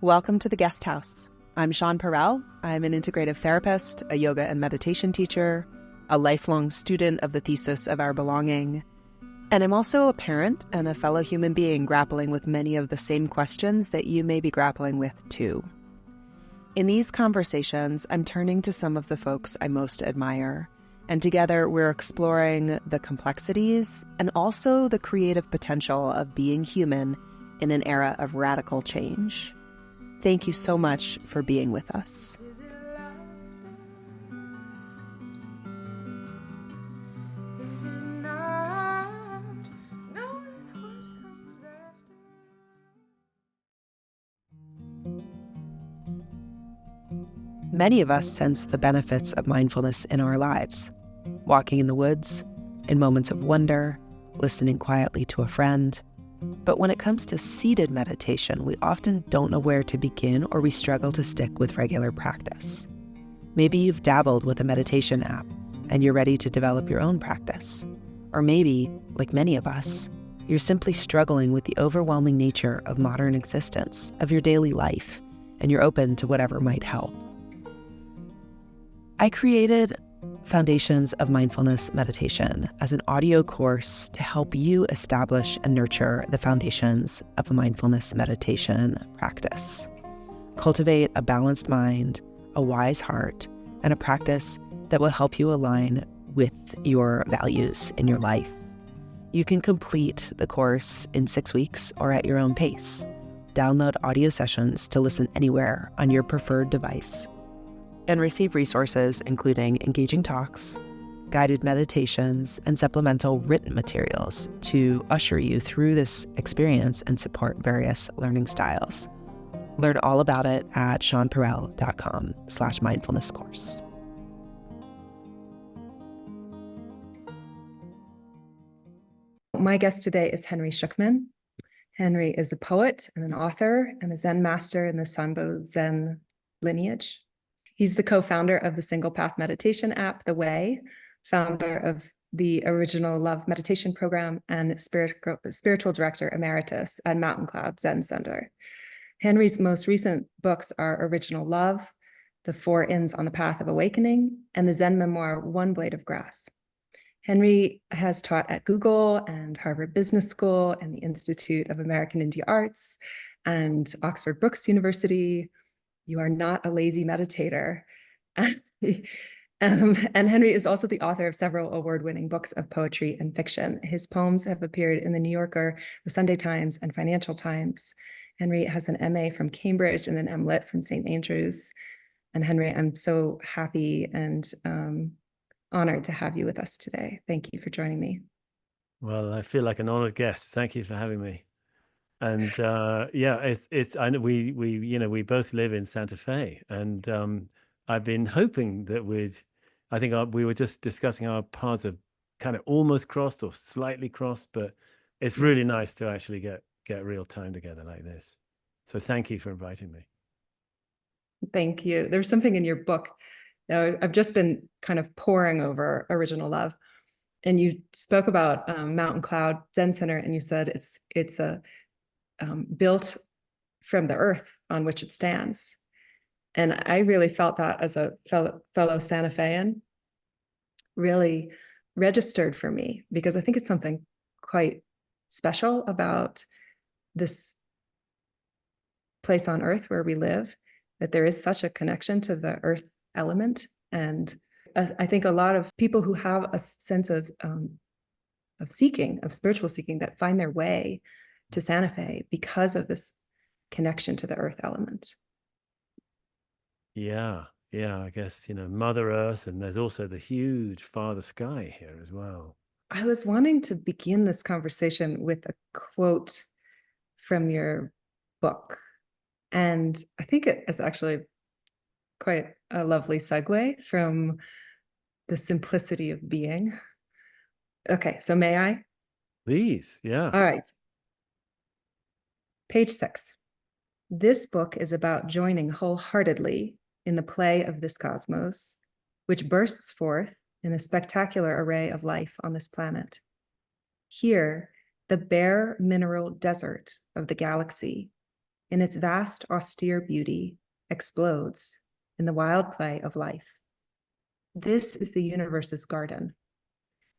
Welcome to the Guest House. I'm Sean Perel. I'm an integrative therapist, a yoga and meditation teacher, a lifelong student of the thesis of our belonging, and I'm also a parent and a fellow human being grappling with many of the same questions that you may be grappling with too. In these conversations, I'm turning to some of the folks I most admire, and together we're exploring the complexities and also the creative potential of being human in an era of radical change. Thank you so much for being with us. Many of us sense the benefits of mindfulness in our lives. Walking in the woods, in moments of wonder, listening quietly to a friend. But when it comes to seated meditation, we often don't know where to begin, or we struggle to stick with regular practice. Maybe you've dabbled with a meditation app and you're ready to develop your own practice. Or maybe, like many of us, you're simply struggling with the overwhelming nature of modern existence, of your daily life, and you're open to whatever might help. I created Foundations of Mindfulness Meditation as an audio course to help you establish and nurture the foundations of a mindfulness meditation practice. Cultivate a balanced mind, a wise heart, and a practice that will help you align with your values in your life. You can complete the course in 6 weeks or at your own pace. Download audio sessions to listen anywhere on your preferred device, and receive resources including engaging talks, guided meditations, and supplemental written materials to usher you through this experience and support various learning styles. Learn all about it at seanperel.com/mindfulness course. My guest today is Henry Shukman. Henry is a poet and an author and a Zen master in the Sanbo Zen lineage. He's the co-founder of the single path meditation app, The Way, founder of the Original Love meditation program, and spiritual director emeritus at Mountain Cloud Zen Center. Henry's most recent books are Original Love, The 4 Inns on the Path of Awakening, and the Zen memoir, One Blade of Grass. Henry has taught at Google and Harvard Business School and the Institute of American Indian Arts and Oxford Brookes University. You are not a lazy meditator. And Henry is also the author of several award-winning books of poetry and fiction. His poems have appeared in The New Yorker, The Sunday Times, and Financial Times. Henry has an MA from Cambridge and an MLit from St. Andrews. And Henry, I'm so happy and honored to have you with us today. Thank you for joining me. Well, I feel like an honored guest. Thank you for having me. And yeah, I know we both live in Santa Fe, and I've been hoping that we were just discussing our paths have kind of almost crossed or slightly crossed, but it's really nice to actually get real time together like this. So thank you for inviting me. Thank you. There's something in your book. Now, I've just been kind of poring over Original Love, and you spoke about Mountain Cloud Zen Center, and you said it's a built from the earth on which it stands. And I really felt that as a fellow Santa Fean, really registered for me, because I think it's something quite special about this place on earth where we live, that there is such a connection to the earth element. And I think a lot of people who have a sense of spiritual seeking, that find their way to Santa Fe because of this connection to the earth element. Yeah, I guess, Mother Earth, and there's also the huge Father Sky here as well. I was wanting to begin this conversation with a quote from your book, and I think it is actually quite a lovely segue from the simplicity of being. Okay, so may I? Please, yeah. All right. Page 6. This book is about joining wholeheartedly in the play of this cosmos, which bursts forth in a spectacular array of life on this planet. Here, the bare mineral desert of the galaxy in its vast, austere beauty, explodes in the wild play of life. This is the universe's garden.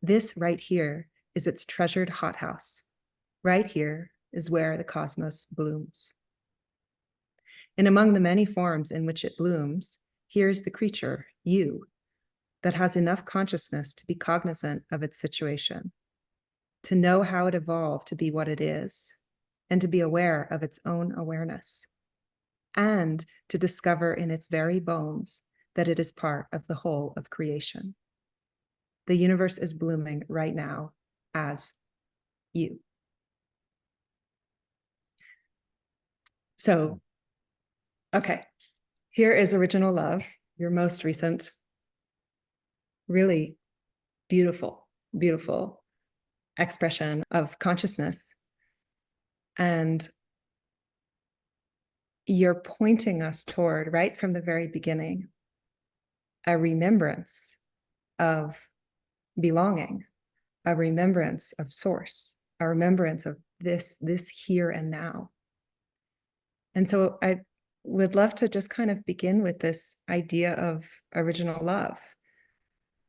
This right here is its treasured hothouse. Right here is where the cosmos blooms. And among the many forms in which it blooms, here's the creature, you, that has enough consciousness to be cognizant of its situation, to know how it evolved to be what it is, and to be aware of its own awareness, and to discover in its very bones that it is part of the whole of creation. The universe is blooming right now as you. So, okay, here is Original Love, your most recent, really beautiful, beautiful expression of consciousness. And you're pointing us toward, right from the very beginning, a remembrance of belonging, a remembrance of source, a remembrance of this here and now. And so I would love to just kind of begin with this idea of original love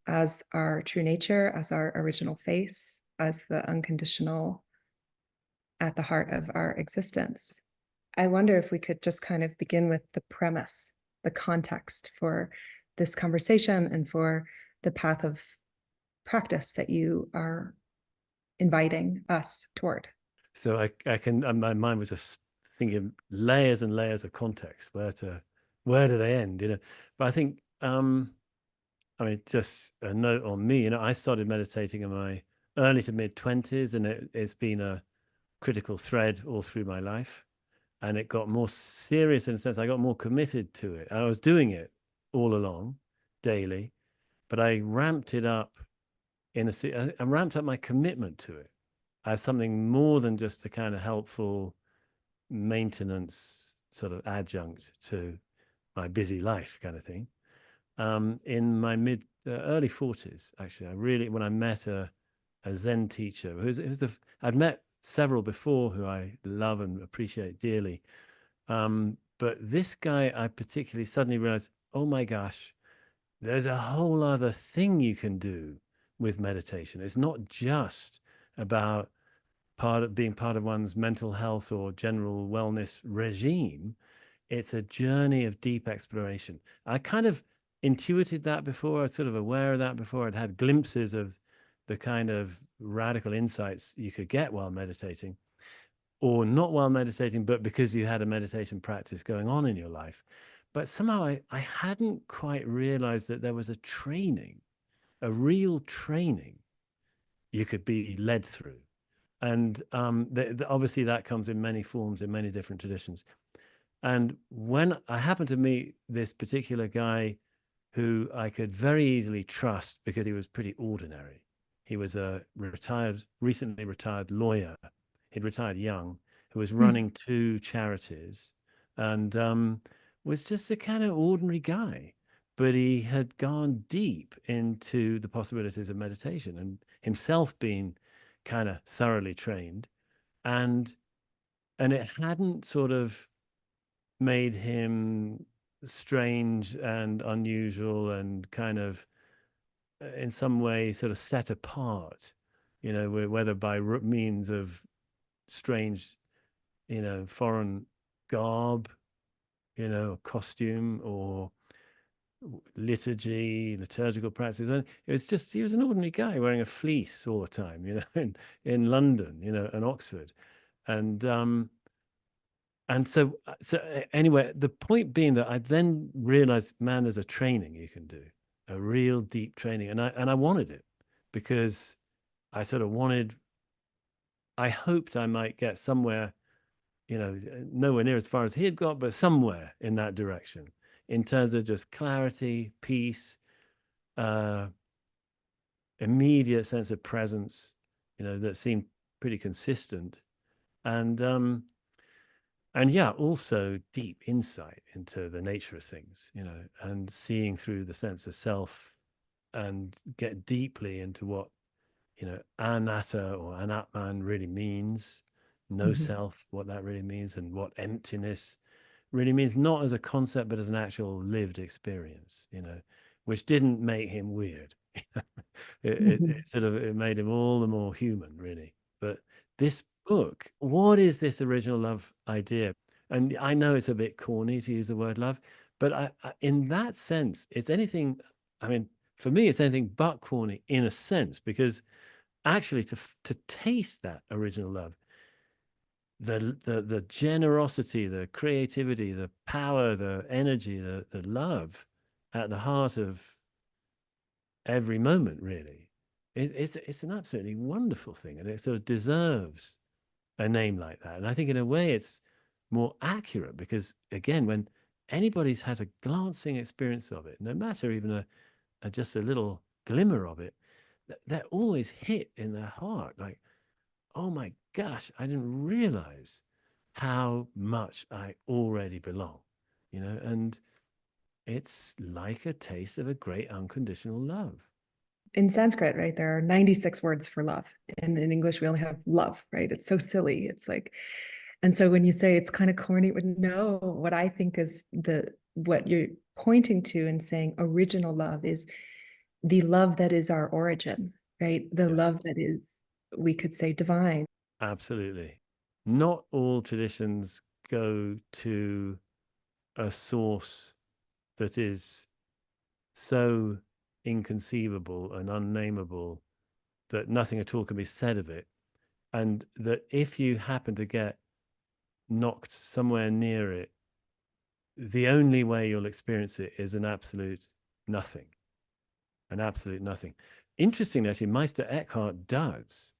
as our true nature, as our original face, as the unconditional at the heart of our existence. I wonder if we could just kind of begin with the premise, the context for this conversation and for the path of practice that you are inviting us toward. So I can, my mind was just thinking layers and layers of context. Where do they end? But I think, I mean, just a note on me. I started meditating in my early to mid 20s, and it's been a critical thread all through my life. And it got more serious in a sense. I got more committed to it. I was doing it all along, daily, but I ramped it up I ramped up my commitment to it as something more than just a kind of helpful maintenance sort of adjunct to my busy life kind of thing. In my early 40s, actually, when I met a Zen teacher I'd met several before who I love and appreciate dearly. But this guy, I particularly suddenly realized, oh my gosh, there's a whole other thing you can do with meditation. It's not just about being part of one's mental health or general wellness regime. It's a journey of deep exploration. I kind of intuited that before. I was sort of aware of that before. I'd had glimpses of the kind of radical insights you could get while meditating, or not while meditating, but because you had a meditation practice going on in your life. But somehow I hadn't quite realized that there was a training, a real training you could be led through. And obviously that comes in many forms, in many different traditions. And when I happened to meet this particular guy who I could very easily trust because he was pretty ordinary. He was a recently retired lawyer. He'd retired young, who was running two charities, and was just a kind of ordinary guy. But he had gone deep into the possibilities of meditation and himself been kind of thoroughly trained, and it hadn't sort of made him strange and unusual and kind of in some way sort of set apart, whether by means of strange, foreign garb, costume or liturgical practices. And it was just, he was an ordinary guy wearing a fleece all the time, in London, and Oxford. And so anyway, the point being that I then realized, man, there's a training you can do, a real deep training. And I wanted it because I sort of I hoped I might get somewhere, nowhere near as far as he had got, but somewhere in that direction in terms of just clarity, peace, immediate sense of presence, that seemed pretty consistent. And yeah, also deep insight into the nature of things, and seeing through the sense of self and get deeply into what, anatta or anatman really means, no Mhm. self, what that really means, and what emptiness really means, not as a concept, but as an actual lived experience, which didn't make him weird. It Mhm. sort of it made him all the more human, really. But this book, what is this original love idea? And I know it's a bit corny to use the word love, but in that sense, it's anything. I mean, for me, it's anything but corny in a sense, because actually, to taste that original love, the generosity, the creativity, the power, the energy, the love at the heart of every moment, really, it's an absolutely wonderful thing, and it sort of deserves a name like that. And I think in a way it's more accurate because, again, when anybody has a glancing experience of it, no matter even just a little glimmer of it, they're always hit in their heart, like, oh my gosh, I didn't realize how much I already belong, and it's like a taste of a great unconditional love. In Sanskrit, right, there are 96 words for love. And in English, we only have love, right? It's so silly. It's like, and so when you say it's kind of corny, but no, what I think is what you're pointing to and saying original love is the love that is our origin, right? The Yes, love that is, we could say, divine. absolutely. Not all traditions go to a source that is so inconceivable and unnameable that nothing at all can be said of it. And that if you happen to get knocked somewhere near it, the only way you'll experience it is nothing, an absolute nothing. Interestingly, actually, Meister Eckhart does.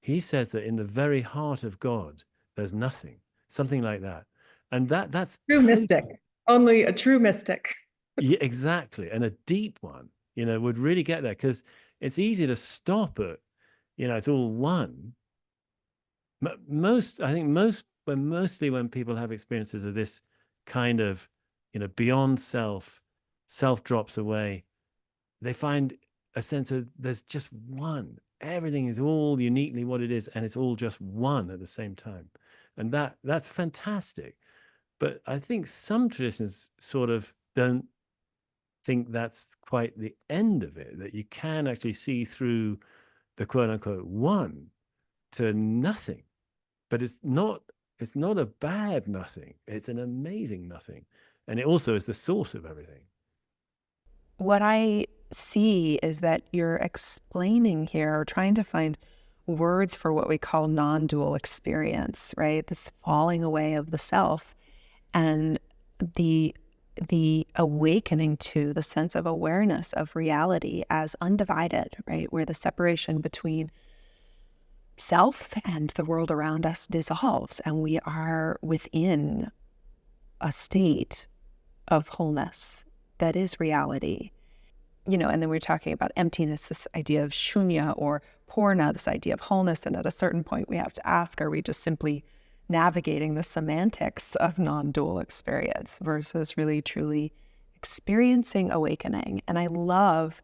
He says that in the very heart of God, there's nothing, something like that. And that's True mystic, totally, only a true mystic. yeah, exactly. And a deep one, would really get there, because it's easy to stop at, it's all one. I think mostly when people have experiences of this kind of, beyond self drops away, they find a sense of there's just one. Everything is all uniquely what it is, and it's all just one at the same time. And that's fantastic. But I think some traditions sort of don't think that's quite the end of it, that you can actually see through the quote unquote one to nothing. But it's not a bad nothing. It's an amazing nothing. And it also is the source of everything. What I see is that you're explaining here, or trying to find words for what we call non-dual experience, right? This falling away of the self and the awakening to the sense of awareness of reality as undivided, right? Where the separation between self and the world around us dissolves, and we are within a state of wholeness that is reality. And then we're talking about emptiness, this idea of shunya or purna, this idea of wholeness. And at a certain point, we have to ask, are we just simply navigating the semantics of non-dual experience versus really, truly experiencing awakening? And I love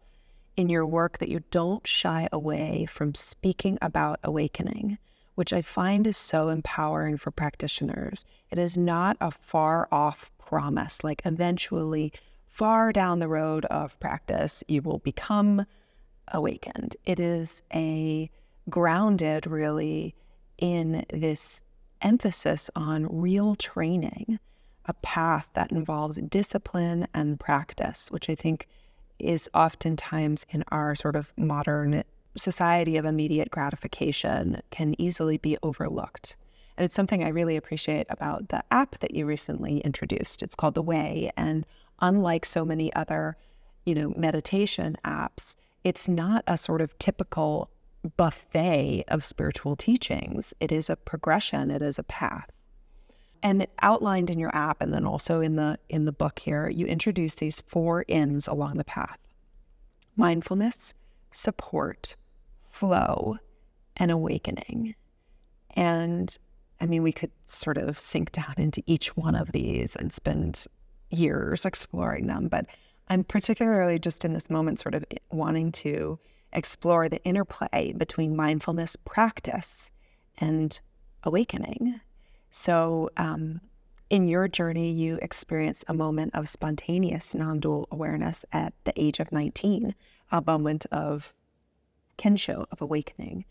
in your work that you don't shy away from speaking about awakening, which I find is so empowering for practitioners. It is not a far off promise, like eventually, far down the road of practice, you will become awakened. It is a grounded really in this emphasis on real training, a path that involves discipline and practice, which I think is oftentimes in our sort of modern society of immediate gratification can easily be overlooked. And it's something I really appreciate about the app that you recently introduced. It's called The Way. And unlike so many other, meditation apps, it's not a sort of typical buffet of spiritual teachings. It is a progression. It is a path. And outlined in your app, and then also in the book here, you introduce these 4 N's along the path: mindfulness, support, flow, and awakening. And I mean, we could sort of sink down into each one of these and spend years exploring them, but I'm particularly just in this moment sort of wanting to explore the interplay between mindfulness practice and awakening. So, in your journey, you experienced a moment of spontaneous non-dual awareness at the age of 19, a moment of kensho, of awakening.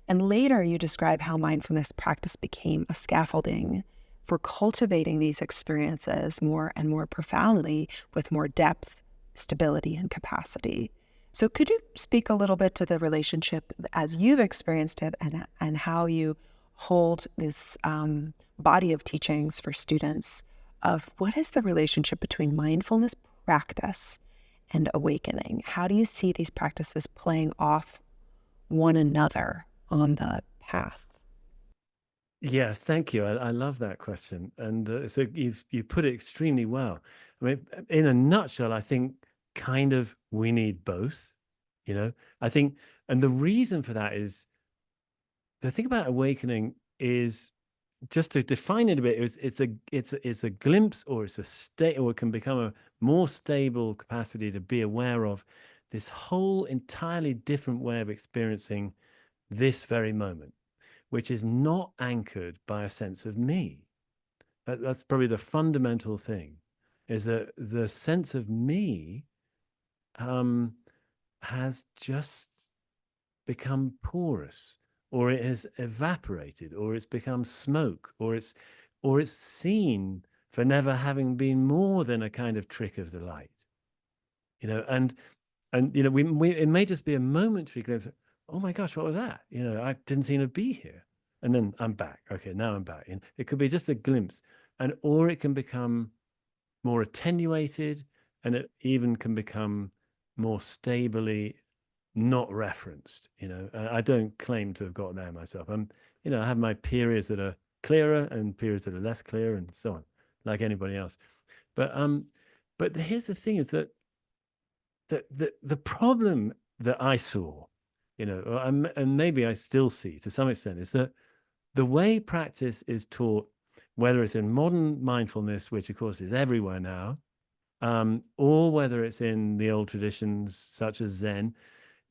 And later, you describe how mindfulness practice became a scaffolding for cultivating these experiences more and more profoundly with more depth, stability, and capacity. So could you speak a little bit to the relationship as you've experienced it and how you hold this body of teachings for students of what is the relationship between mindfulness practice and awakening? How do you see these practices playing off one another on the path? Yeah, thank you. I love that question, and so you put it extremely well. I mean, in a nutshell, I think kind of we need both. You know, I think, and the reason for that is the thing about awakening is, just to define it a bit, it's a glimpse, or it's a state, or it can become a more stable capacity to be aware of this whole entirely different way of experiencing this very moment, which is not anchored by a sense of me. That's probably the fundamental thing, is that the sense of me has just become porous, or it has evaporated, or it's become smoke, or it's seen for never having been more than a kind of trick of the light. And we it may just be a momentary glimpse. Oh my gosh, what was that? I didn't seem to be here, and then I'm back. Okay, now I'm back. And it could be just a glimpse, or it can become more attenuated, and it even can become more stably not referenced. I don't claim to have gotten there myself. I have my periods that are clearer and periods that are less clear, and so on, like anybody else. But here's the thing: is that the problem that I saw, and maybe I still see to some extent, is that the way practice is taught, whether it's in modern mindfulness, which of course is everywhere now, or whether it's in the old traditions such as Zen,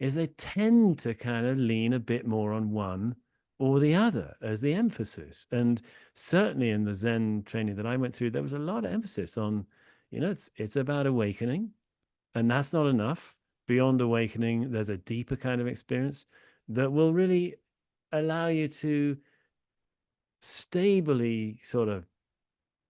is they tend to kind of lean a bit more on one or the other as the emphasis. And certainly in the Zen training that I went through, there was a lot of emphasis on, it's about awakening, and that's not enough. Beyond awakening, there's a deeper kind of experience that will really allow you to stably sort of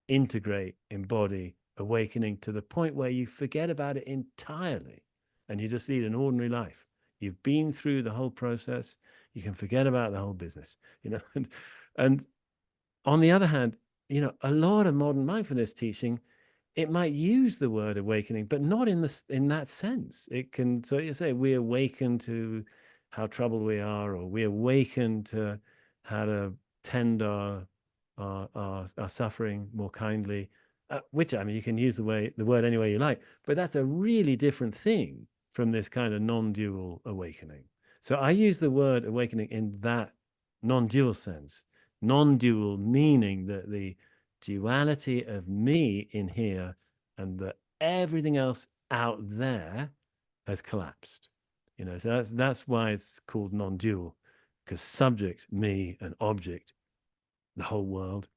integrate, embody awakening to the point where you forget about it entirely and you just lead an ordinary life. You've been through the whole process. You can forget about the whole business, and on the other hand, a lot of modern mindfulness teaching, it might use the word awakening, but not in that sense. It can, so you say, we awaken to how troubled we are, or we awaken to how to tend our suffering more kindly. Which, I mean, you can use the word any way you like, but that's a really different thing from this kind of non-dual awakening. So I use the word awakening in that non-dual sense. Non-dual meaning that the duality of me in here and that everything else out there has collapsed. So that's why it's called non-dual, because subject, me, and object, the whole world,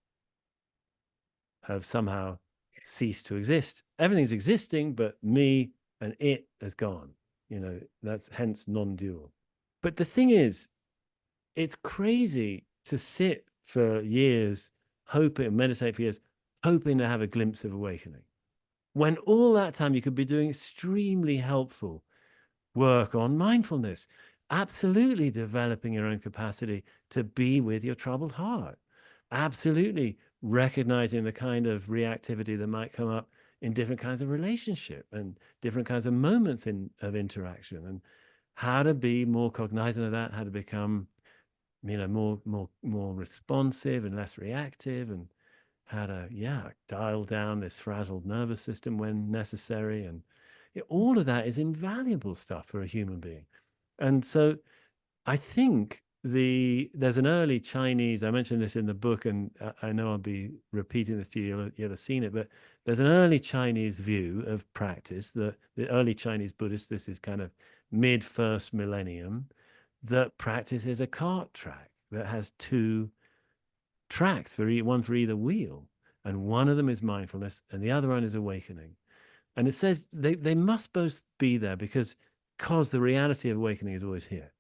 have somehow ceased to exist. Everything's existing, but me and it has gone. That's hence non-dual. But the thing is, it's crazy to sit for years, meditate for years, hoping to have a glimpse of awakening, when all that time you could be doing extremely helpful work on mindfulness, absolutely developing your own capacity to be with your troubled heart, absolutely recognizing the kind of reactivity that might come up in different kinds of relationship and different kinds of moments of interaction, and how to be more cognizant of that, how to become more responsive and less reactive, and how to dial down this frazzled nervous system when necessary. And all of that is invaluable stuff for a human being. And so I think there's an early Chinese, I mentioned this in the book, and I know I'll be repeating this to you, you'll have seen it, but there's an early Chinese view of practice, the early Chinese Buddhists, this is kind of mid-first millennium, that practice is a cart track that has two tracks one for either wheel. And one of them is mindfulness and the other one is awakening. And it says they must both be there because the reality of awakening is always here.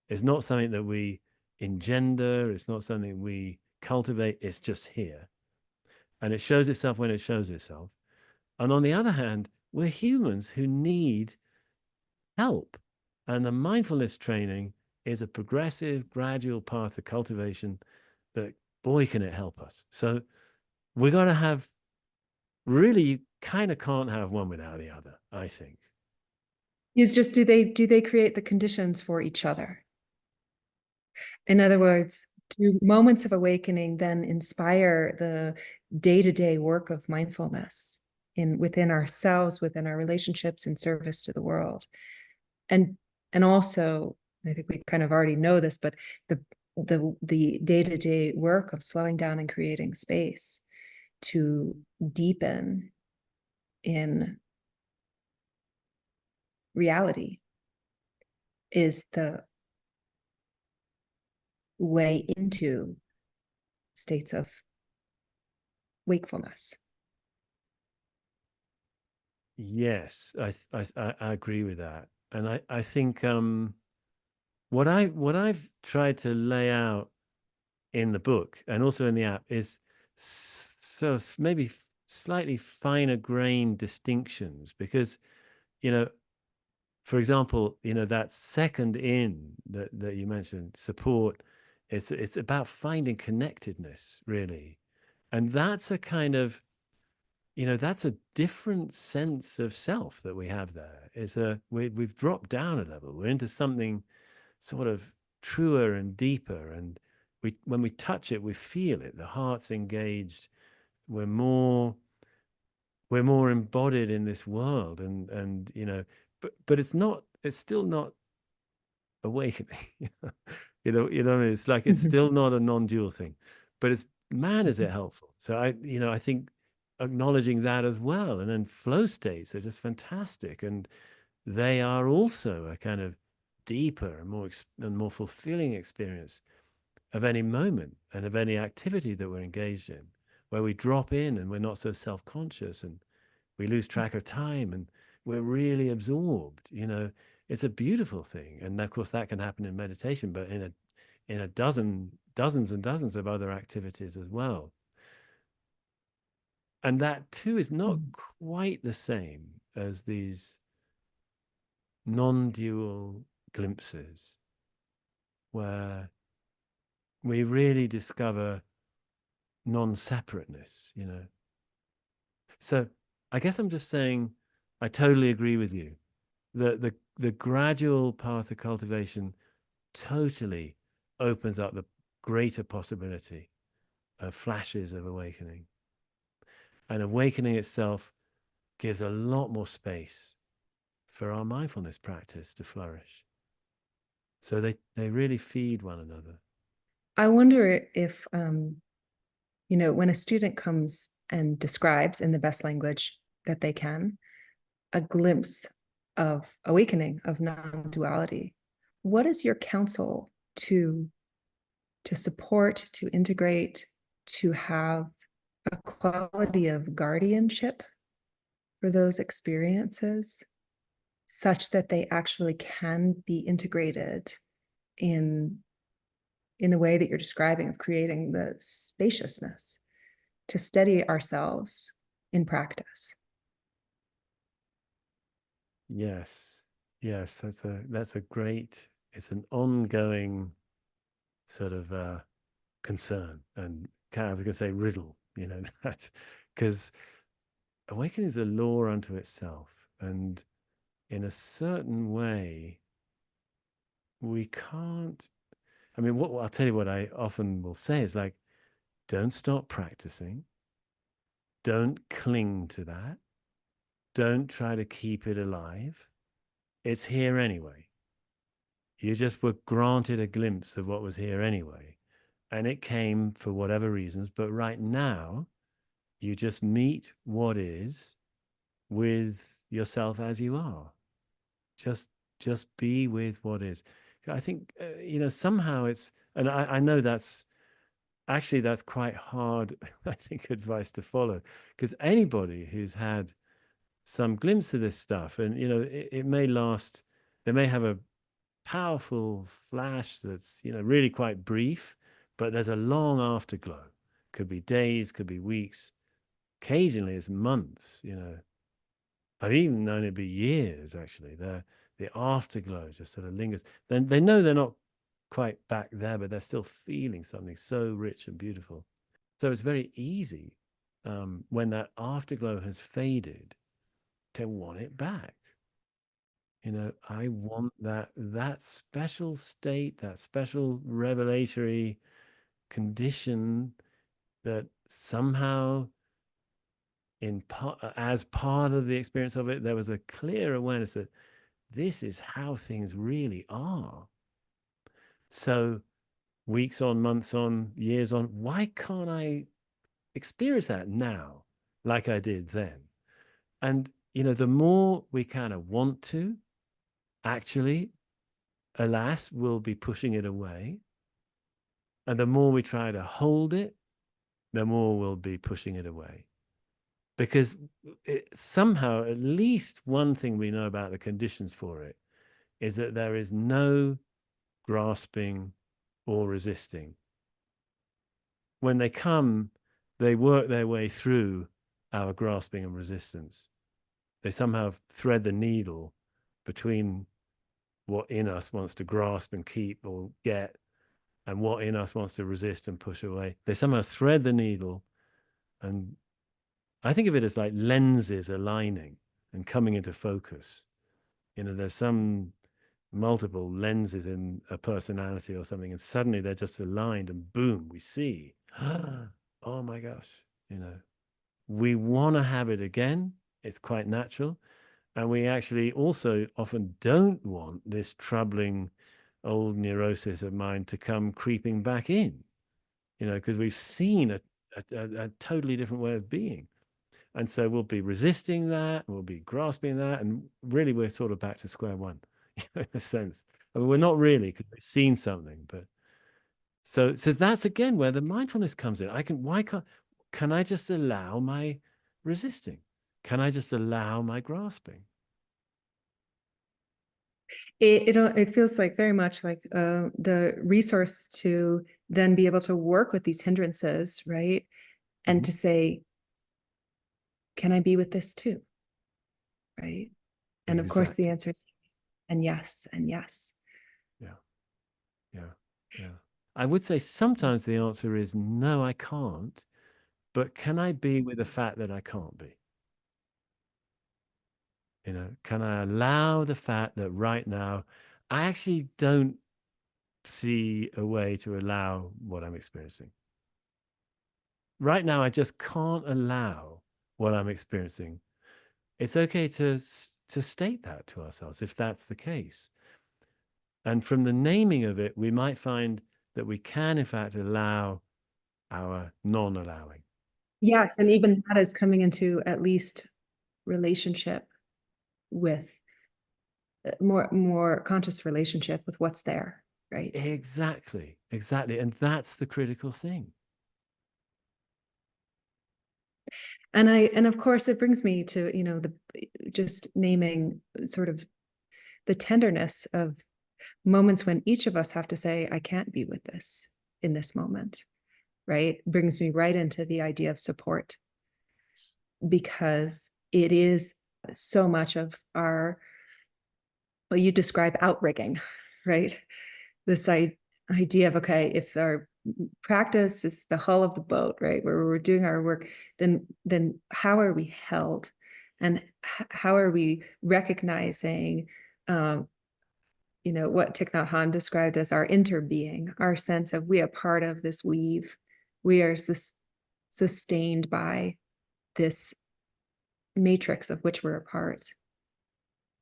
It's not something that we engender. It's not something we cultivate. It's just here. And it shows itself when it shows itself. And on the other hand, we're humans who need help. And the mindfulness training is a progressive, gradual path of cultivation that, boy, can it help us. So we got to have, really, you kind of can't have one without the other, I think. Is just, do they create the conditions for each other? In other words, do moments of awakening then inspire the day-to-day work of mindfulness within ourselves, within our relationships, in service to the world? And also, I think we kind of already know this, but the day-to-day work of slowing down and creating space to deepen in reality is the way into states of wakefulness. Yes, I agree with that. And I think what I've tried to lay out in the book and also in the app is so maybe slightly finer grained distinctions, because, for example, that second in that you mentioned, support, it's about finding connectedness, really. And that's a kind of, that's a different sense of self that we have there. We've dropped down a level. We're into something sort of truer and deeper. And when we touch it, we feel it. The heart's engaged. We're more embodied in this world. And but it's still not awakening. You know what I mean? It's like, it's still not a non-dual thing. But man, is it helpful. So I think acknowledging that as well. And then flow states are just fantastic. And they are also a kind of deeper and more fulfilling experience of any moment and of any activity that we're engaged in, where we drop in and we're not so self-conscious and we lose track of time and we're really absorbed. It's a beautiful thing. And of course that can happen in meditation, but in a dozens and dozens of other activities as well. And that too is not quite the same as these non-dual glimpses where we really discover non-separateness. So I guess I'm just saying, I totally agree with you that the gradual path of cultivation totally opens up the greater possibility of flashes of awakening. And awakening itself gives a lot more space for our mindfulness practice to flourish. So they really feed one another. I wonder if, when a student comes and describes in the best language that they can, a glimpse of awakening, of non-duality, what is your counsel to support, to integrate, to have a quality of guardianship for those experiences, such that they actually can be integrated in the way that you're describing, of creating the spaciousness to steady ourselves in practice? Yes, that's a great. It's an ongoing sort of concern and kind of, I was going to say, riddle. That because awakening is a law unto itself, and in a certain way, we can't. I mean, I'll tell you what I often will say is like, don't stop practicing. Don't cling to that. Don't try to keep it alive. It's here anyway. You just were granted a glimpse of what was here anyway. And it came for whatever reasons. But right now, you just meet what is with yourself as you are. Just be with what is. I think, somehow it's, and I know that's actually that's quite hard, I think, advice to follow, because anybody who's had some glimpse of this stuff, and it may last, they may have a powerful flash that's really quite brief, but there's a long afterglow. Could be days, could be weeks, occasionally it's months. I've even known it be years, actually. The afterglow just sort of lingers. Then they know they're not quite back there, but they're still feeling something so rich and beautiful. So it's very easy, when that afterglow has faded, to want it back. I want that special state, that special revelatory condition that somehow, as part of the experience of it, there was a clear awareness that this is how things really are. So weeks on, months on, years on, why can't I experience that now like I did then? And the more we kind of want to, actually, alas, we'll be pushing it away. And the more we try to hold it, the more we'll be pushing it away. Because somehow, at least one thing we know about the conditions for it is that there is no grasping or resisting. When they come, they work their way through our grasping and resistance. They somehow thread the needle between what in us wants to grasp and keep or get, and what in us wants to resist and push away. They somehow thread the needle, and I think of it as like lenses aligning and coming into focus. There's some multiple lenses in a personality or something, and suddenly they're just aligned, and boom, we see, oh my gosh, we want to have it again. It's quite natural. And we actually also often don't want this troubling old neurosis of mind to come creeping back in, because we've seen a totally different way of being. And so we'll be resisting that, we'll be grasping that, and really we're sort of back to square one, in a sense. I mean, we're not really, because we've seen something, but so that's again where the mindfulness comes in. Can I just allow my resisting? Can I just allow my grasping? It feels like very much like the resource to then be able to work with these hindrances, right? And to say, can I be with this too? Right. And of course the answer is and yes, and yes. Yeah. I would say sometimes the answer is no, I can't, but can I be with the fact that I can't be? Can I allow the fact that right now I actually don't see a way to allow what I'm experiencing? Right now, I just can't allow what I'm experiencing. It's okay to state that to ourselves if that's the case. And from the naming of it, we might find that we can, in fact, allow our non-allowing. Yes, and even that is coming into at least relationship with more conscious relationship with what's there, right? Exactly. And that's the critical thing. And of course it brings me to, the just naming sort of the tenderness of moments when each of us have to say, I can't be with this in this moment, right? Brings me right into the idea of support, because it is so much of our, what you describe, outrigging, right? This idea of, okay, if our practice is the hull of the boat, right, where we're doing our work, then how are we held, and how are we recognizing what Thich Nhat Hanh described as our interbeing, our sense of we are part of this weave, we are sustained by this matrix of which we're a part.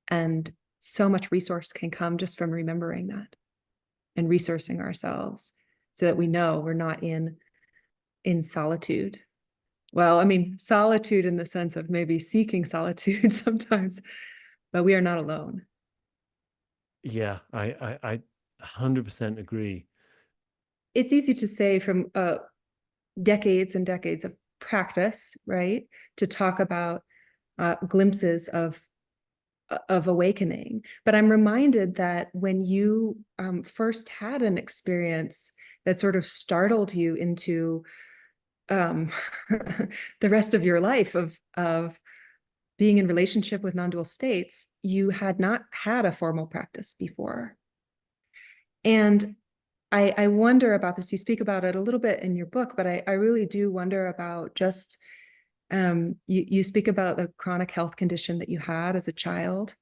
And so much resource can come just from remembering that and resourcing ourselves so that we know we're not in solitude. Well, I mean, solitude in the sense of maybe seeking solitude sometimes, but we are not alone. Yeah, I 100% agree. It's easy to say from decades and decades of practice, right, to talk about glimpses of awakening. But I'm reminded that when you first had an experience that sort of startled you into the rest of your life of being in relationship with non-dual states, you had not had a formal practice before. And I wonder about this. You speak about it a little bit in your book, but I really do wonder about just, you speak about a chronic health condition that you had as a child.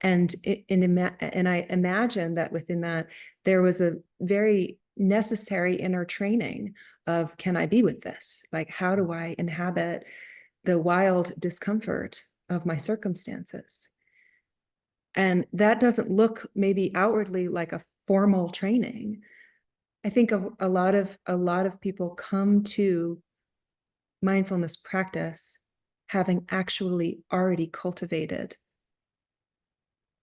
And I imagine that within that, there was a very necessary inner training of, can I be with this? Like, how do I inhabit the wild discomfort of my circumstances? And that doesn't look maybe outwardly like a formal training. I think a lot of people come to mindfulness practice having actually already cultivated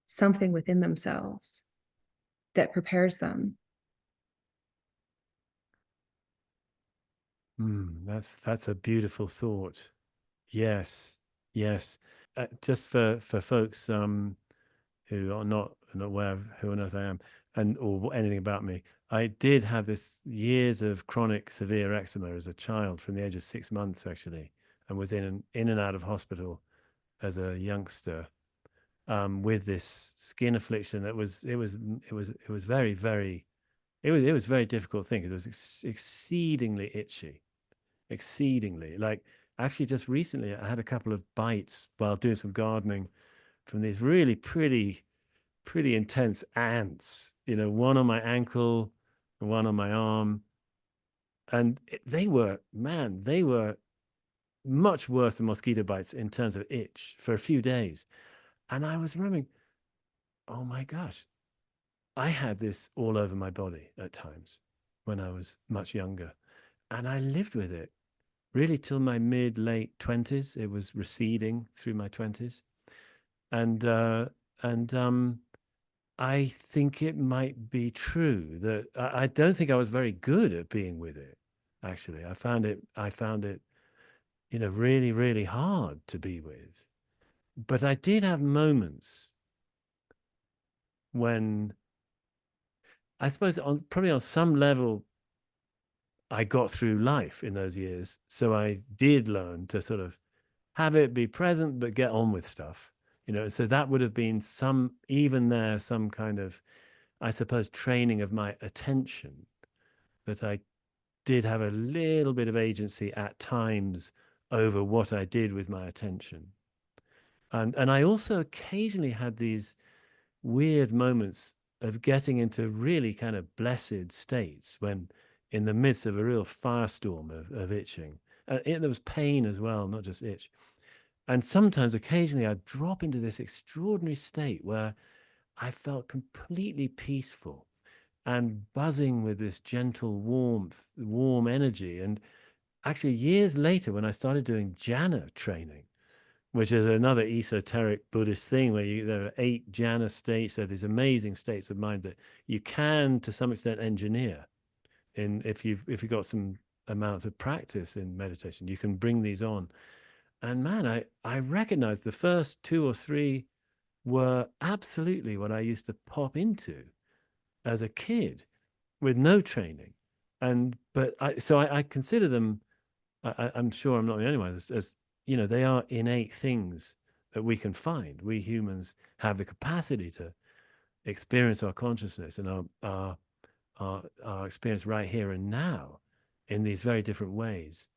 something within themselves that prepares them. That's a beautiful thought. Yes, yes. Just for folks who are not aware of who on earth I am and or anything about me, I did have this years of chronic severe eczema as a child, from the age of 6 months actually, and was in and out of hospital as a youngster, with this skin affliction that was very very it was a very difficult thing, because it was exceedingly itchy, exceedingly. Like, actually, just recently I had a couple of bites while doing some gardening from these really pretty intense ants, one on my ankle and one on my arm. And they were much worse than mosquito bites in terms of itch for a few days. And I was remembering, oh my gosh, I had this all over my body at times when I was much younger. And I lived with it really till my late 20s. It was receding through my 20s. And, I think it might be true that I don't think I was very good at being with it. Actually, I found it, really, really hard to be with. But I did have moments when, I suppose, probably on some level, I got through life in those years. So I did learn to sort of have it be present, but get on with stuff. So that would have been some kind of, I suppose, training of my attention, that I did have a little bit of agency at times over what I did with my attention. And I also occasionally had these weird moments of getting into really kind of blessed states when in the midst of a real firestorm of itching. There was pain as well, not just itch. And sometimes, occasionally, I'd drop into this extraordinary state where I felt completely peaceful and buzzing with this gentle warmth, warm energy. And actually, years later, when I started doing jhana training, which is another esoteric Buddhist thing, where there are 8 jhana states, there are these amazing states of mind that you can, to some extent, engineer. If you've got some amount of practice in meditation, you can bring these on. And man, I recognized the first 2 or 3 were absolutely what I used to pop into as a kid with no training. But I consider them, I'm sure I'm not the only one, as they are innate things that we can find. We humans have the capacity to experience our consciousness and our experience right here and now in these very different ways.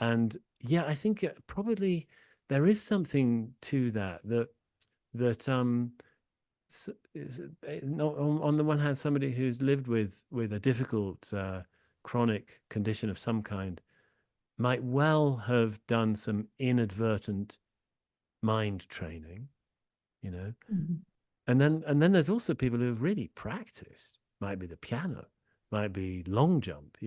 And yeah, I think probably there is something to that on the one hand, somebody who's lived with a difficult chronic condition of some kind might well have done some inadvertent mind training, you know. Mhm. And then there's also people who have really practiced. Might be the piano, might be long jump,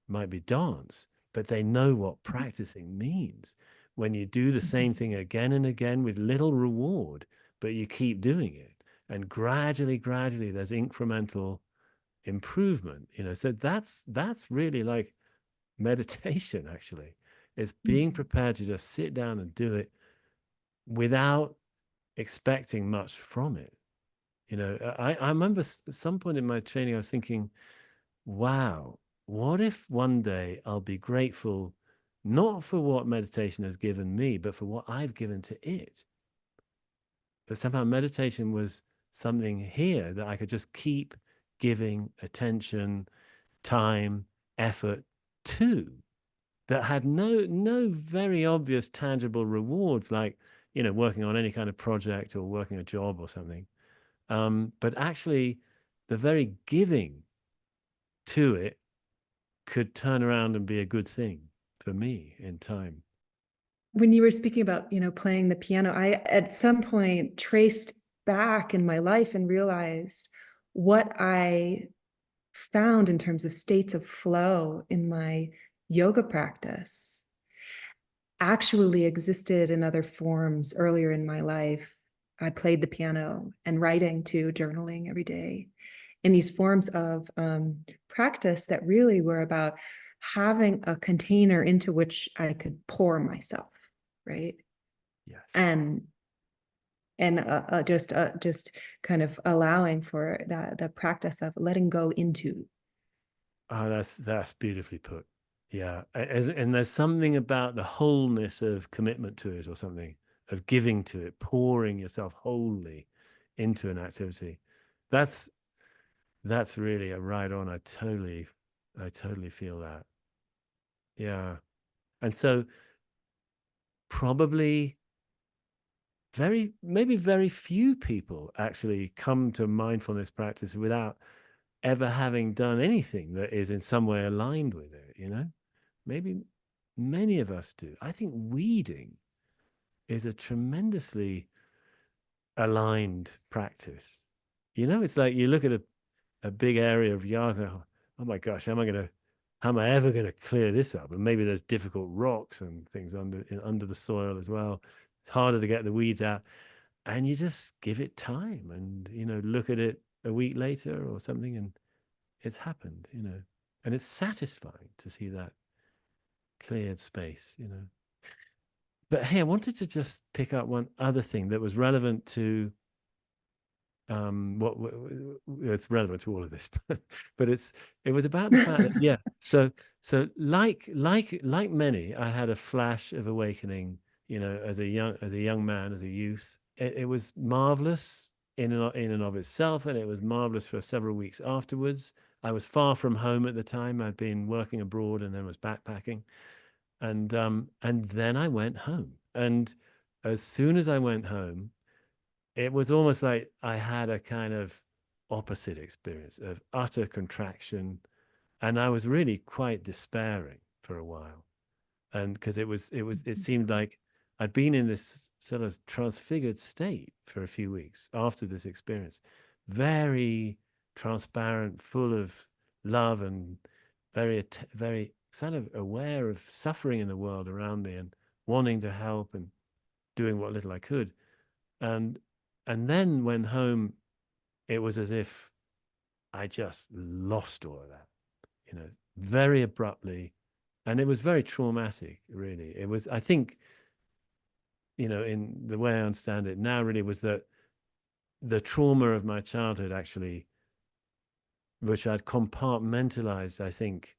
might be dance, but they know what practicing means. When you do the same thing again and again with little reward, but you keep doing it, and gradually, there's incremental improvement. So that's really like meditation, actually. It's being prepared to just sit down and do it without expecting much from it. I remember at some point in my training, I was thinking, wow, what if one day I'll be grateful not for what meditation has given me, but for what I've given to it? That somehow meditation was something here that I could just keep giving attention, time, effort to, that had no very obvious tangible rewards, like working on any kind of project or working a job or something. But actually, the very giving to it could turn around and be a good thing for me in time. When you were speaking about, playing the piano, I at some point traced back in my life and realized what I found in terms of states of flow in my yoga practice actually existed in other forms earlier in my life. I played the piano and writing too, journaling every day, in these forms of practice that really were about having a container into which I could pour myself, right? Yes. And just kind of allowing for the practice of letting go into. Oh, that's beautifully put. Yeah. And there's something about the wholeness of commitment to it, or something, of giving to it, pouring yourself wholly into an activity. That's really a right on. I totally feel that. Yeah. And so probably maybe very few people actually come to mindfulness practice without ever having done anything that is in some way aligned with it. Maybe many of us do. I think weeding is a tremendously aligned practice. It's like you look at a big area of yard and, oh my gosh, how am I ever going to clear this up? And maybe there's difficult rocks and things under the soil as well. It's harder to get the weeds out. And you just give it time and, look at it a week later or something, and it's happened, and it's satisfying to see that cleared space. But hey, I wanted to just pick up one other thing that was relevant to it's relevant to all of this, but it was about the fact that, yeah. So like many, I had a flash of awakening, as a young man, as a youth. It was marvelous in and of itself, and it was marvelous for several weeks afterwards. I was far from home at the time. I'd been working abroad and then was backpacking, and then I went home. And as soon as I went home, it was almost like I had a kind of opposite experience of utter contraction, and I was really quite despairing for a while. And because it seemed like I'd been in this sort of transfigured state for a few weeks after this experience, very transparent, full of love, and very sort of aware of suffering in the world around me, and wanting to help and doing what little I could. And then when home, it was as if I just lost all of that, very abruptly. And it was very traumatic, really. It was, I think, in the way I understand it now, really, was that the trauma of my childhood, actually, which I'd compartmentalized, I think,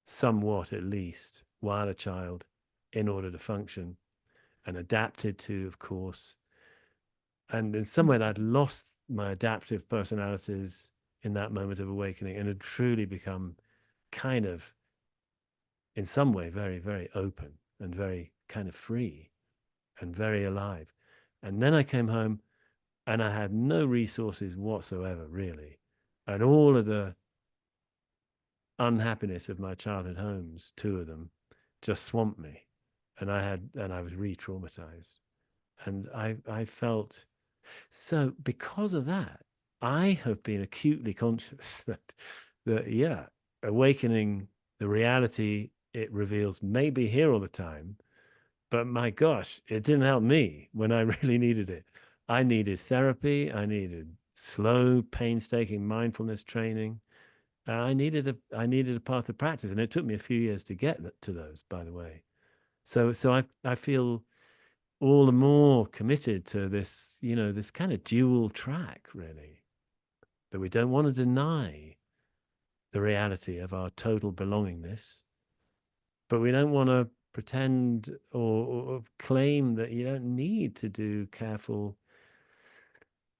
somewhat at least, while a child, in order to function, and adapted to, of course. And in some way, I'd lost my adaptive personalities in that moment of awakening, and had truly become kind of, in some way, very, very open and very kind of free and very alive. And then I came home and I had no resources whatsoever, really. And all of the unhappiness of my childhood homes, two of them, just swamped me. And I was re-traumatized. And I felt, so because of that, I have been acutely conscious that yeah, awakening, the reality it reveals, may be here all the time, but my gosh, it didn't help me when I really needed it. I needed therapy. I needed slow, painstaking mindfulness training. I needed a path of practice, and it took me a few years to get to those, by the way. So I feel all the more committed to this, this kind of dual track, really, that we don't want to deny the reality of our total belongingness, but we don't want to pretend or claim that you don't need to do careful,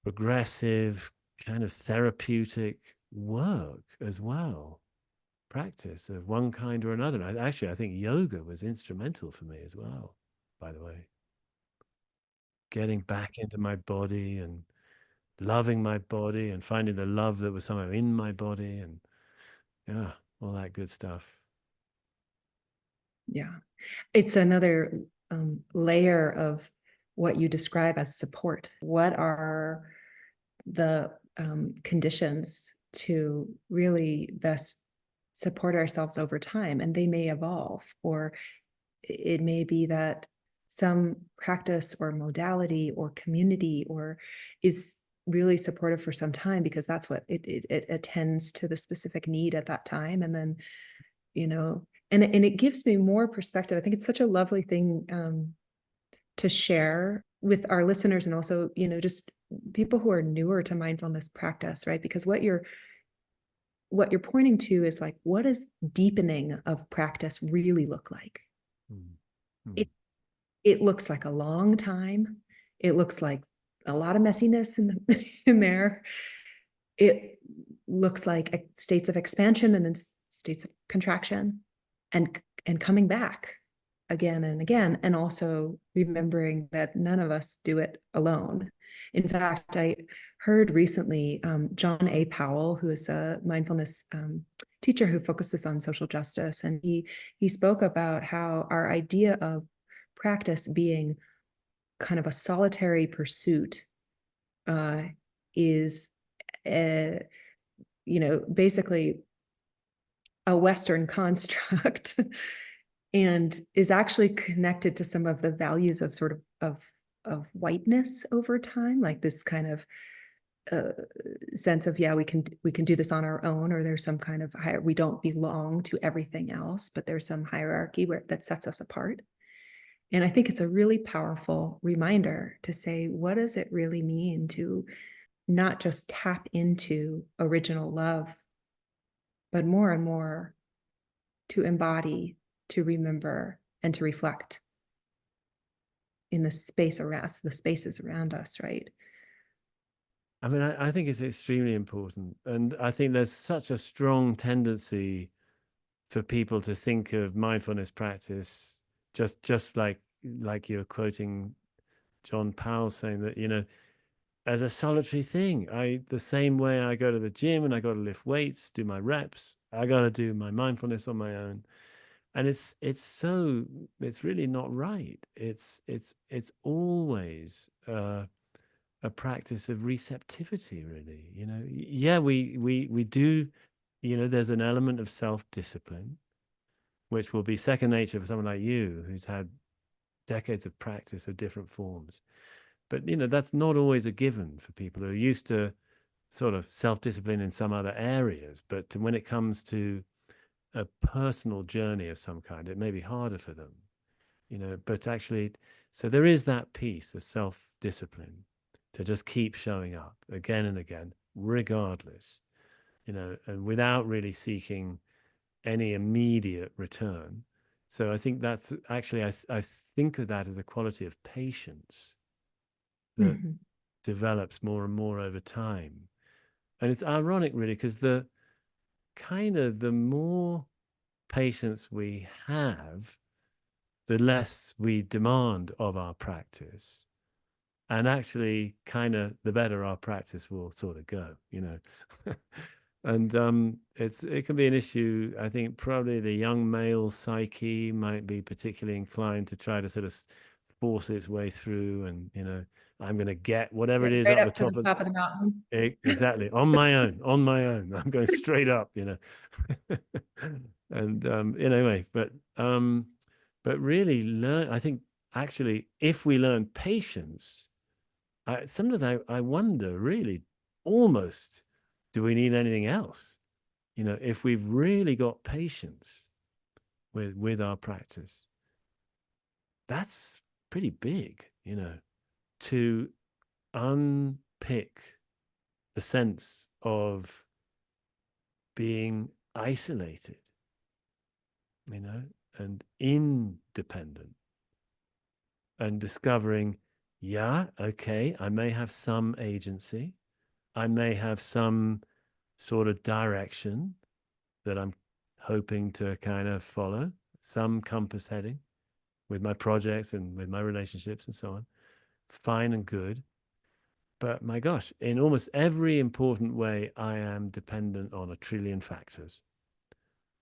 progressive, kind of therapeutic work as well, practice of one kind or another. I think yoga was instrumental for me as well, by the way. Getting back into my body and loving my body and finding the love that was somehow in my body, and yeah, all that good stuff. Yeah. It's another layer of what you describe as support. What are the conditions to really best support ourselves over time? And they may evolve, or it may be that some practice or modality or community or is really supportive for some time because that's what it attends to the specific need at that time. And then, and it gives me more perspective. I think it's such a lovely thing to share with our listeners, and also, just people who are newer to mindfulness practice, right? Because what you're pointing to is like, what does deepening of practice really look like? Mm. It looks like a long time. It looks like a lot of messiness in there. It looks like states of expansion and then states of contraction, and coming back again and again, and also remembering that none of us do it alone. In fact, I heard recently John A. Powell, who is a mindfulness teacher who focuses on social justice, and he spoke about how our idea of practice being kind of a solitary pursuit is basically a Western construct and is actually connected to some of the values of sort of whiteness over time, like this kind of sense of, we can do this on our own, or there's some kind of we don't belong to everything else, but there's some hierarchy that sets us apart. And I think it's a really powerful reminder to say, what does it really mean to not just tap into original love, but more and more to embody, to remember, and to reflect in the spaces around us, right? I mean, I think it's extremely important. And I think there's such a strong tendency for people to think of mindfulness practice just like you're quoting John Powell saying that, as a solitary thing. The same way I go to the gym and I got to lift weights, do my reps, I got to do my mindfulness on my own. And it's really not right. It's always a practice of receptivity, really. Yeah, we do, there's an element of self-discipline, which will be second nature for someone like you who's had decades of practice of different forms. But that's not always a given for people who are used to sort of self-discipline in some other areas. But when it comes to a personal journey of some kind, it may be harder for them. But actually, so there is that piece of self-discipline to just keep showing up again and again, regardless, and without really seeking any immediate return. So I think that's actually, I think of that as a quality of patience that develops more and more over time. And it's ironic, really, because the more patience we have, the less we demand of our practice. And actually, the better our practice will sort of go, And it can be an issue. I think probably the young male psyche might be particularly inclined to try to sort of force its way through, and I'm going to get whatever it is Right up the up to the top of the mountain. Exactly, on my own. I'm going straight up, And anyway, but really I think actually, if we learn patience, sometimes I wonder, really, almost, do we need anything else? You know, if we've really got patience with our practice, that's pretty big, you know, to unpick the sense of being isolated, you know, and independent, and discovering, yeah, okay, I may have some agency, I may have some sort of direction that I'm hoping to kind of follow, some compass heading with my projects and with my relationships and so on. Fine and good. But my gosh, in almost every important way, I am dependent on a trillion factors.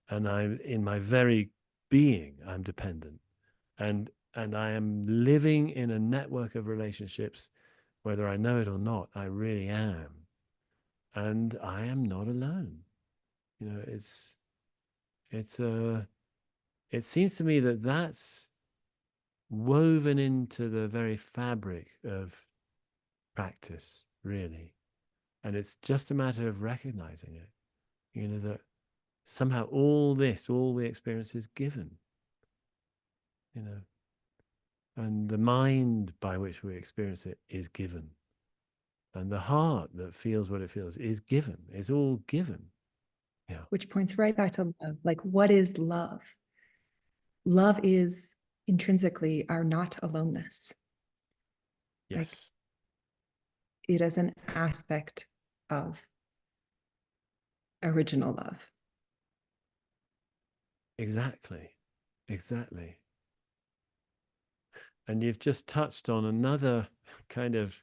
And I'm in my very being, I'm dependent. And I am living in a network of relationships, whether I know it or not, I really am. And I am not alone. You know, it seems to me that that's woven into the very fabric of practice, really. And it's just a matter of recognizing it, you know, that somehow all the experience is given, you know, and the mind by which we experience it is given. And the heart that feels what it feels is given. It's all given. Yeah. Which points right back to love. Like, what is love? Love is intrinsically our not aloneness. Yes. It is an aspect of original love. Exactly. Exactly. And you've just touched on another kind of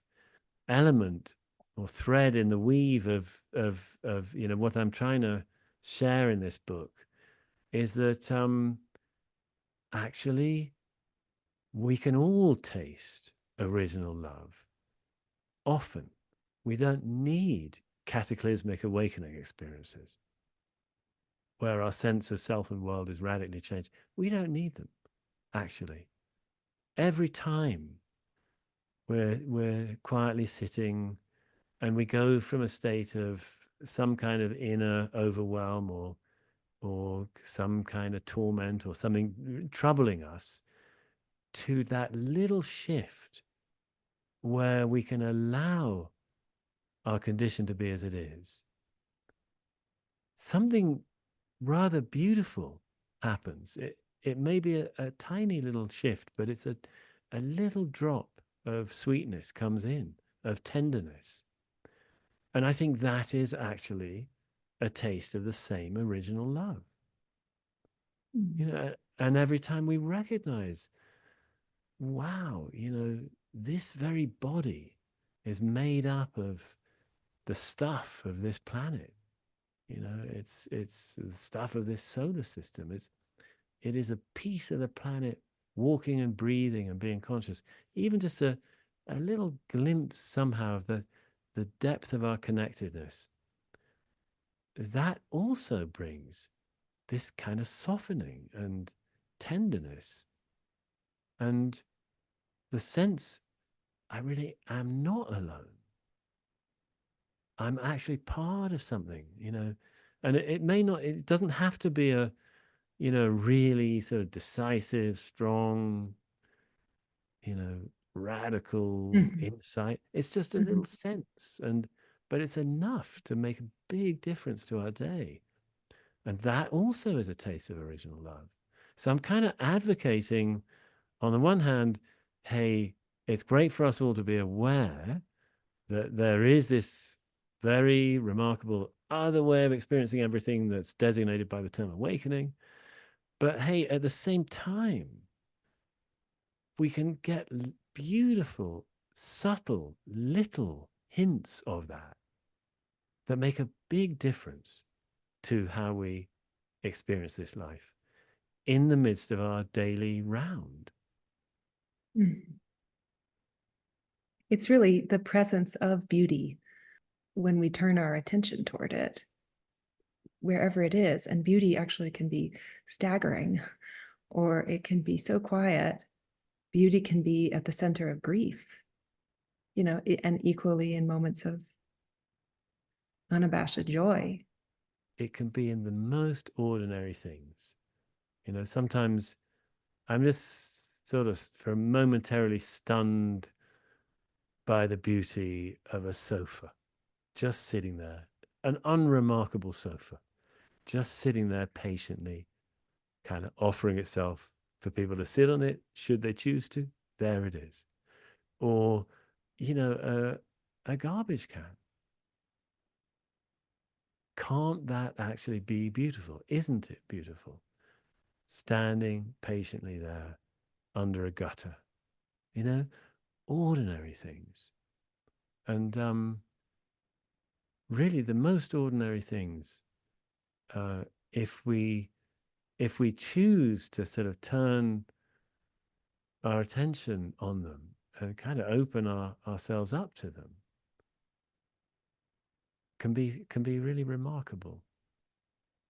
element or thread in the weave of you know what I'm trying to share in this book is that actually we can all taste original love. Often we don't need cataclysmic awakening experiences where our sense of self and world is radically changed. We don't need them, actually. Every time we're quietly sitting and we go from a state of some kind of inner overwhelm or some kind of torment or something troubling us to that little shift where we can allow our condition to be as it is, something rather beautiful happens. It may be a tiny little shift, but it's a little drop of sweetness comes in, of tenderness. And I think that is actually a taste of the same original love. You know, and every time we recognize, wow, you know, this very body is made up of the stuff of this planet. You know, it's the stuff of this solar system. It is a piece of the planet walking and breathing and being conscious. Even just a little glimpse somehow of the depth of our connectedness. That also brings this kind of softening and tenderness and the sense I really am not alone. I'm actually part of something, you know, and it doesn't have to be a, you know, really sort of decisive, strong, you know, radical insight. It's just a little sense, but it's enough to make a big difference to our day. And that also is a taste of original love. So I'm kind of advocating, on the one hand, hey, it's great for us all to be aware that there is this very remarkable other way of experiencing everything that's designated by the term awakening. But hey, at the same time, we can get beautiful, subtle, little hints of that make a big difference to how we experience this life in the midst of our daily round. It's really the presence of beauty when we turn our attention toward it, wherever it is. And beauty actually can be staggering, or it can be so quiet. Beauty can be at the center of grief, you know, and equally in moments of unabashed joy. it can be in the most ordinary things. You know, sometimes I'm just sort of momentarily stunned by the beauty of a sofa, just sitting there, an unremarkable sofa, just sitting there patiently, kind of offering itself for people to sit on it, should they choose to. There it is. Or, you know, a garbage can. Can't that actually be beautiful? Isn't it beautiful? Standing patiently there under a gutter, you know, ordinary things. And really the most ordinary things, uh, if we choose to sort of turn our attention on them and kind of open ourselves up to them, can be really remarkable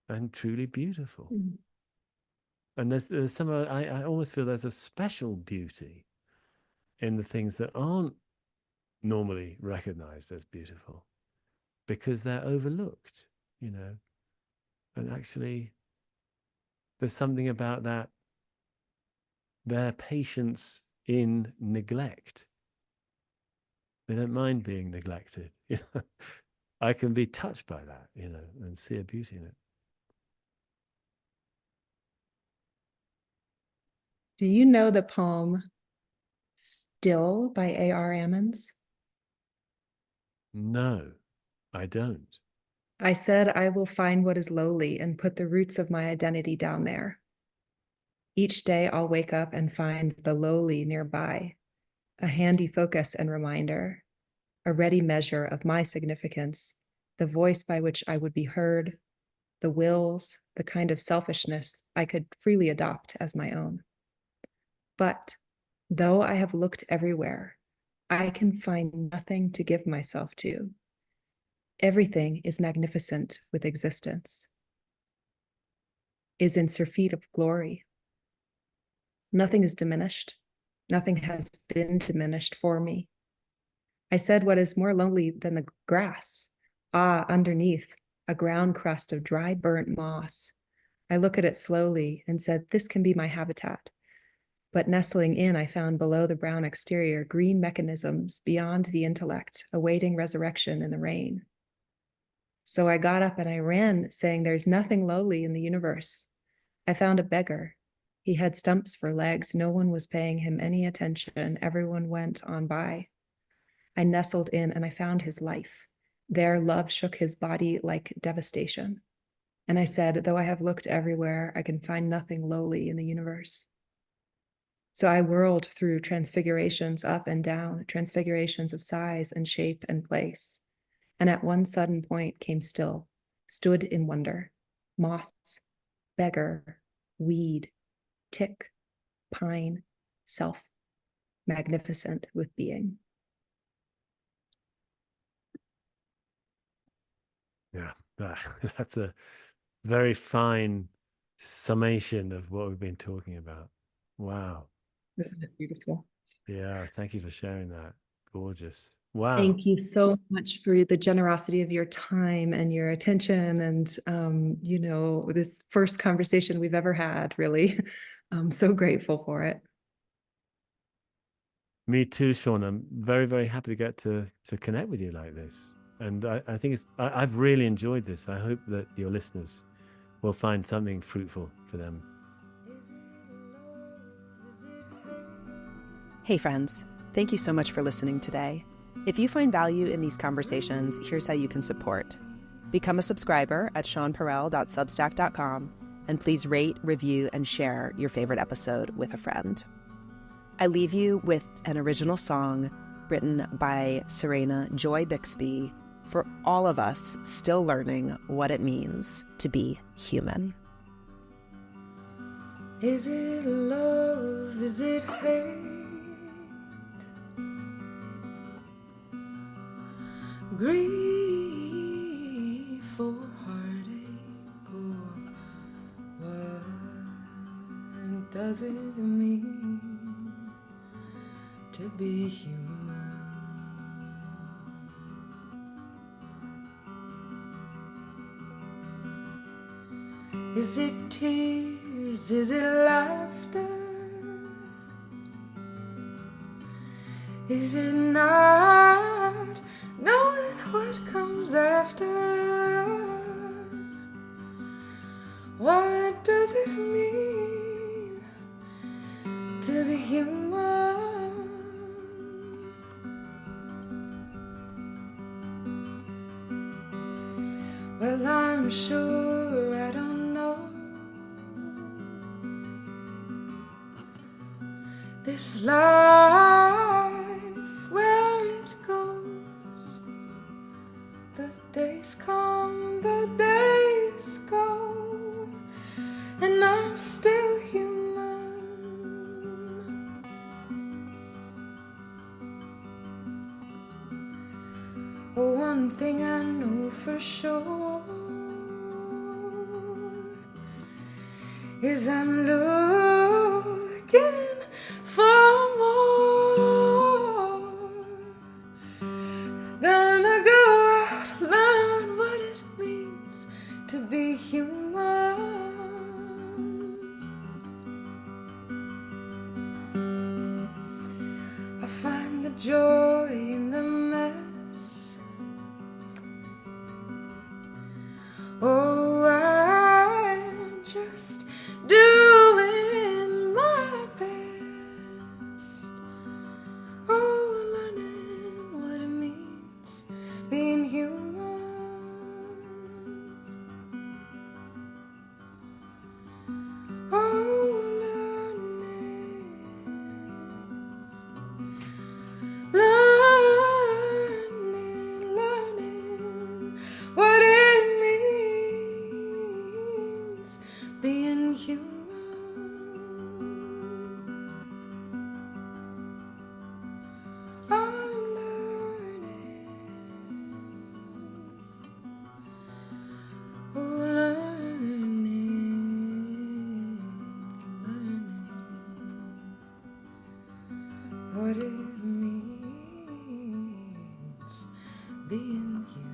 and truly beautiful. Mm. And there's some, I almost feel there's a special beauty in the things that aren't normally recognized as beautiful because they're overlooked, you know. And actually there's something about that, their patience in neglect. They don't mind being neglected. You know, I can be touched by that, you know, and see a beauty in it. Do you know the poem Still by A.R. Ammons? No, I don't. I said, I will find what is lowly and put the roots of my identity down there. Each day I'll wake up and find the lowly nearby, a handy focus and reminder, a ready measure of my significance, the voice by which I would be heard, the wills, the kind of selfishness I could freely adopt as my own. But though I have looked everywhere, I can find nothing to give myself to. Everything is magnificent with existence, is in surfeit of glory. Nothing is diminished. Nothing has been diminished for me. I said, what is more lonely than the grass? Ah, underneath, a ground crust of dry, burnt moss. I look at it slowly and said, this can be my habitat. But nestling in, I found below the brown exterior green mechanisms beyond the intellect, awaiting resurrection in the rain. So I got up and I ran, saying, there's nothing lowly in the universe. I found a beggar. He had stumps for legs. No one was paying him any attention. Everyone went on by. I nestled in and I found his life. There, love shook his body like devastation. And I said, though I have looked everywhere, I can find nothing lowly in the universe. So I whirled through transfigurations up and down, transfigurations of size and shape and place. And at one sudden point came still, stood in wonder, moss, beggar, weed, tick, pine, self, magnificent with being. Yeah, that's a very fine summation of what we've been talking about. Wow. Isn't it beautiful? Yeah, thank you for sharing that. Gorgeous. Wow. Thank you so much for the generosity of your time and your attention and, you know, this first conversation we've ever had, really. I'm so grateful for it. Me too, Sean. I'm very, very happy to get to connect with you like this. And I think I've really enjoyed this. I hope that your listeners will find something fruitful for them. Hey friends, thank you so much for listening today. If you find value in these conversations, here's how you can support. Become a subscriber at seanperel.substack.com, and please rate, review, and share your favorite episode with a friend. I leave you with an original song written by Serena Joy Bixby for all of us still learning what it means to be human. Is it love? Is it hate? Grief or heartache, or what does it mean to be human? Is it tears? Is it laughter? Is it not knowing what comes after? What does it mean to be human? Well, I'm sure I don't know. This life, where it goes. The days come, the days go, and I'm still human. Oh, one thing I know for sure is I'm looking for more. Gonna go out, learn what it means to be human. I find the joy in the mess. Oh, I'm just doing my best. Oh, learning what it means being human. Oh, learning what it means being human. I'm learning. Oh, learning what it means being human.